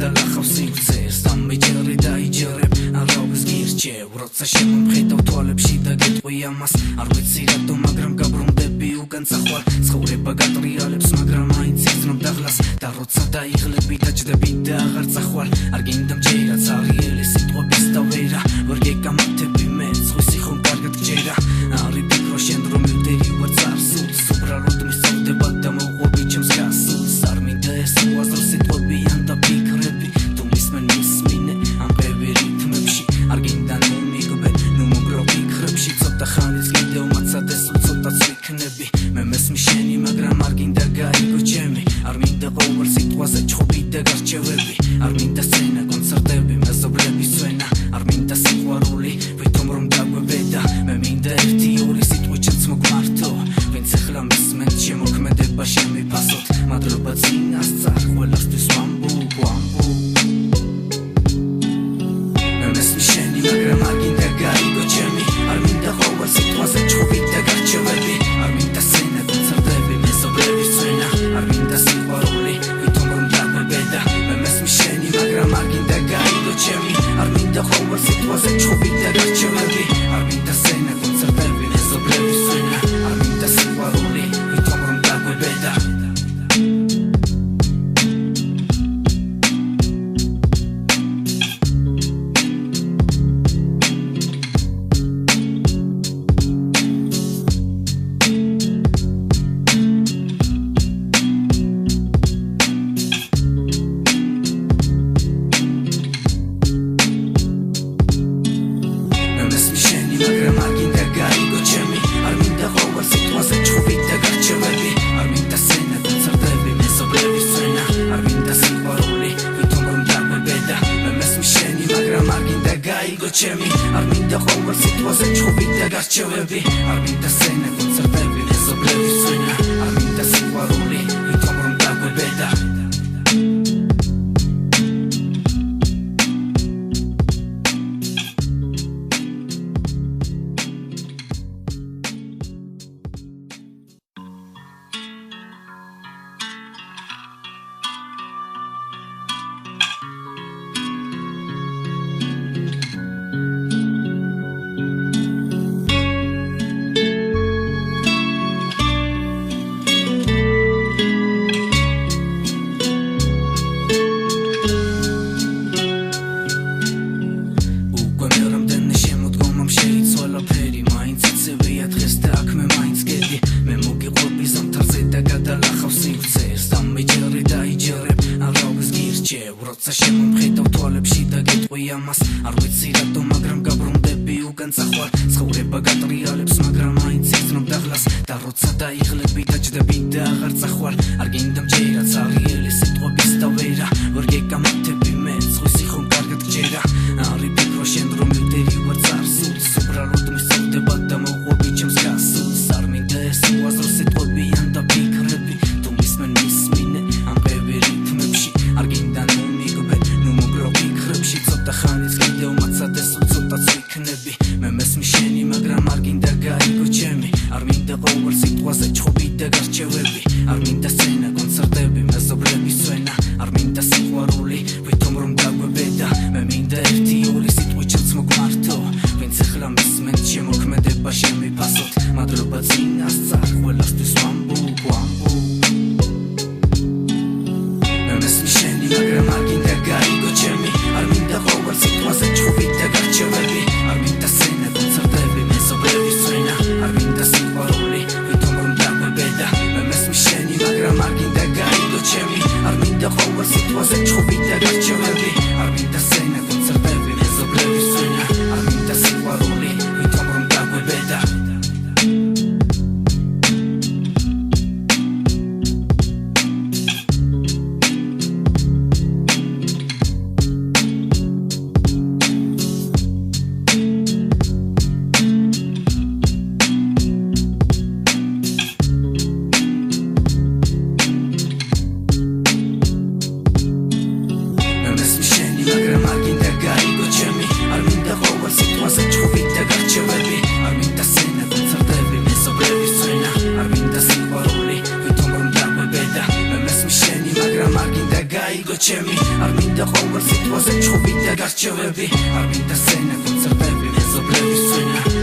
გადალახავ სივრცეს დამეჯერე დაიჯერებ არავის გირჩევ როცა შემომხედავ თვალებში და გეტყვი ამას არ ვიცი რატომ მაგრამ გაბრუნდები უკან წახვალ ცხოვრება გატრიალებს მაგრამ მაინც იცნობ დაღლას და როცა დაიღლები დაჯდები და აღარ წახვალ არ გინდა მჯერაც აღიელი სიტყვების და ვერა ვერ გეკამათები მე სხვისი ხომ კარგად გჯერა არი ფიქრო შენ რომ მივდერი ვარ წარსულს უბრალოდ მისწავდება და მოყვები ჩემს გასულს არ მინდა ეს უაზრო სიტყვებიან და ფიქრები თუ მისმენ მისმინე ამ ბევრი რითმებში არ გინდა ნუ მიგბე ნუ მოგრო ფიქრებში ცოტა ხანიც კიდევ მაცადეს უცოტაც ვიქნები მე მესმის შენი მაგრამ არ გინდა გაიგო ჩემი არ მინდა ყოველ სიტყვაზე ჩხუბი და გარჩევები არ მინდა სცენა კონცერტები მეზობლების სვენა არ მინდა სიყვარული ვითომ რომ დაგვებედა მე მინდა ერთი ორი სიტყვი ჩემს მოგმართო ვინც ახლა მისმენ შემოქმედება შემიფასოთ მადლობა წინასწარ ყველასთვის ვამბობ მე მესმის შენი მაგრამ არ გინდა გაიგო ჩემი არ მინდა ყოველ სიტყვაზე ჩხუბი და გარჩევები არ მინდა სცენა კონცერტები მეზობლების სვენა არ მინდა სიყვარული ვითომ რომ დაგვებედა მე მესმის შენი მაგრამ არ გინდა გაიგო ჩემი არ მინდა ყოველ სიტყვაზე ჩხუბი და გარჩევები არ მინდა სცენა კონცერტები მეზობლების სვენა არ მინდა სიყვარული ვითომ რომ დაგვებედა მაგრამ არ გინდა გაიგო ჩემი არ მინდა ყოველ სიტყვაზე ჩხუბი და გარჩევები არ მინდა სცენა კონცერტები მეზობლების სვენა არ მინდა სიყვარული ვითომ რომ დაგვებედა მე მესმის შენი მაგრამ არ გინდა გაიგო ჩემი არ მინდა ყოველ სიტყვაზე ჩხუბი და გარჩევები არ მინდა სცენა კონცერტები მეზობლების სვენა არ მინდა სიყვარული ვითომ რომ დაგვებედა როცა შემომხედავ თვალებში და გეტყვი ამას არ ვიცი რატომ მაგრამ გაბრუნდები უკან წახვალ ცხოვრება გატრიალებს მაგრამ მაინც იცნობ დაღლას და როცა დაიღლები დაჯდები და აღარ წახვალ არ გინდა მჯერაც აღიელი სიტყვების და ვერა ვერ გეკამათები მე სხვისი ხომ კარგად გჯერა არი ფიქრო შენ რომ მივდერი ვარ წარსულს უბრალოდ მისწავდება და მოყვები ჩემს გასულს არ მინდა ეს უაზრო სიტყვებიან და ფიქრები თუ მისმენ მისმინე ამ ბევრი რითმებში არ გინდა ნუ მიგბე ნუ მოგრო ფიქრებში ცოტა ხანიც კიდევ მაცადეს უცოტაც ვიქნები მე მესმის შენი მაგრამ არ გინდა გაიგო ჩემი არ მინდა ყოველ სიტყვაზე ჩხუბი და გარჩევები არ მინდა სცენა კონცერტები მეზობლების სვენა არ მინდა სიყვარული ვითომ რომ დაგვებედა მე მინდა ერთი ორი სიტყვი ჩემს მოგმართო ვინც ახლა მისმენ შემოქმედება შემიფასოთ მადლობა წინასწარ ყველასთვის ვამბობ მე მესმის შენი მაგრამ არ გინდა გაიგო ჩემი არ მინდა ყოველ სიტყვაზე ჩხუბი და გარჩევები არ მინდა სცენა კონცერტები მეზობლების სვენა არ მინდა სიყვარული ვითომ რომ დაგვებედა მე მესმის შენი მაგრამ არ გინდა გაიგო ჩემი არ მინდა ყოველ სიტყვაზე ჩხუბი და გარჩევები არ მინდა სცენა კონცერტები მეზობლების სვენა არ მინდა სიყვარული ვითომ რომ დაგვებედა დადო ჩემი არ მინდა ყოველ სიტყვაზე ჩხუბი და გარჩევები არ მინდა სცენა კონცერტები მეზობლების წვენა